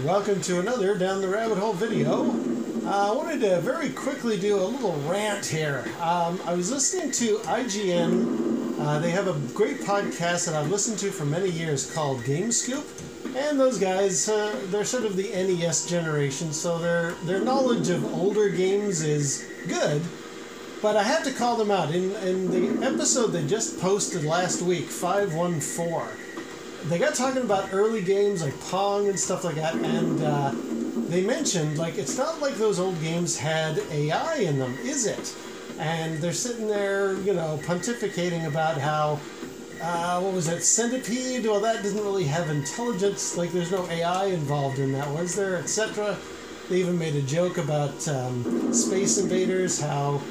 welcome to another Down the Rabbit Hole video. I wanted to very quickly do a little rant here. I was listening to IGN. They have a great podcast that I've listened to for many years called Gamescoop. And those guys, they're sort of the NES generation, so their knowledge of older games is good. But I have to call them out. In the episode they just posted last week, 514, they got talking about early games like Pong and stuff like that, and they mentioned, like, it's not like those old games had AI in them, is it? And they're sitting there, you know, pontificating about how, what was that, Centipede? Well, that doesn't really have intelligence, like there's no AI involved in that, was there, etc. They even made a joke about Space Invaders, how,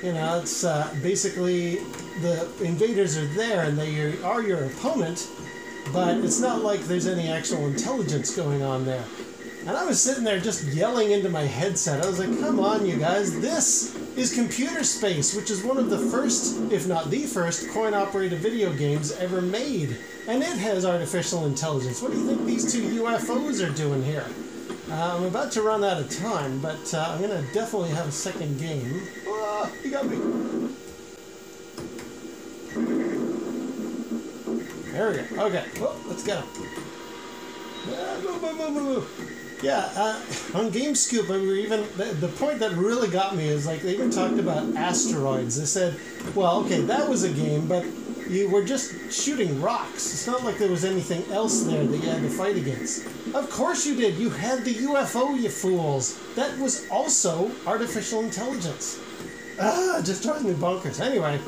you know, it's basically the invaders are there and they are your opponent, but it's not like there's any actual intelligence going on there. And I was sitting there just yelling into my headset. I was like, come on, you guys, this is Computer Space, which is one of the first, if not the first, coin-operated video games ever made. And it has artificial intelligence. What do you think these two UFOs are doing here? I'm about to run out of time, but I'm going to definitely have a second game. Oh, he got me. There we go. Okay. Oh, let's get him. Yeah, on Gamescoop, we were even, the point that really got me is, like, they even talked about Asteroids. They said, well, okay, that was a game, but you were just shooting rocks. It's not like there was anything else there that you had to fight against. Of course you did. You had the UFO, you fools. That was also artificial intelligence. It just drives me bonkers. Anyway,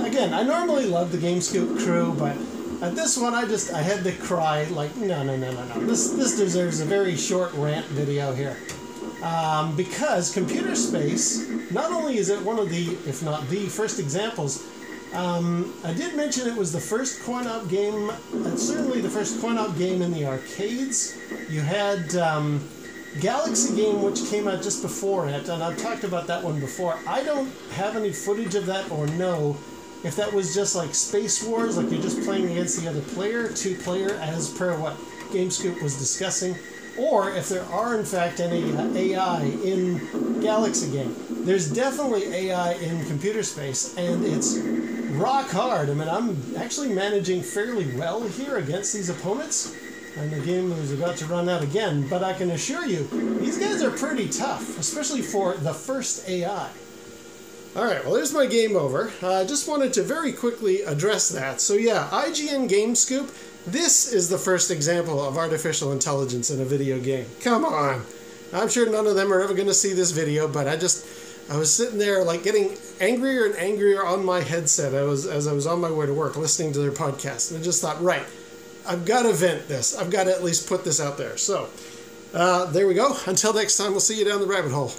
again, I normally love the Gamescoop crew, but at this one, I had to cry, like, no. This deserves a very short rant video here. Because Computer Space, not only is it one of the, if not the first examples, I did mention it was the first coin-op game, certainly the first coin-op game in the arcades. You had Galaxy Game, which came out just before it, and I've talked about that one before. I don't have any footage of that or know if that was just like Space Wars, like you're just playing against the other player, two-player, as per what Gamescoop was discussing, or if there are in fact any AI in Galaxy Game. There's definitely AI in Computer Space, and it's rock hard. I mean, I'm actually managing fairly well here against these opponents, and the game is about to run out again, but I can assure you, these guys are pretty tough, especially for the first AI. Alright, well, there's my game over. I just wanted to very quickly address that. So yeah, IGN Gamescoop, this is the first example of artificial intelligence in a video game. Come on! I'm sure none of them are ever going to see this video, but I was sitting there, like, getting angrier and angrier on my headset as I was on my way to work, listening to their podcast. And I just thought, right, I've got to vent this. I've got to at least put this out there. So, there we go. Until next time, we'll see you down the rabbit hole.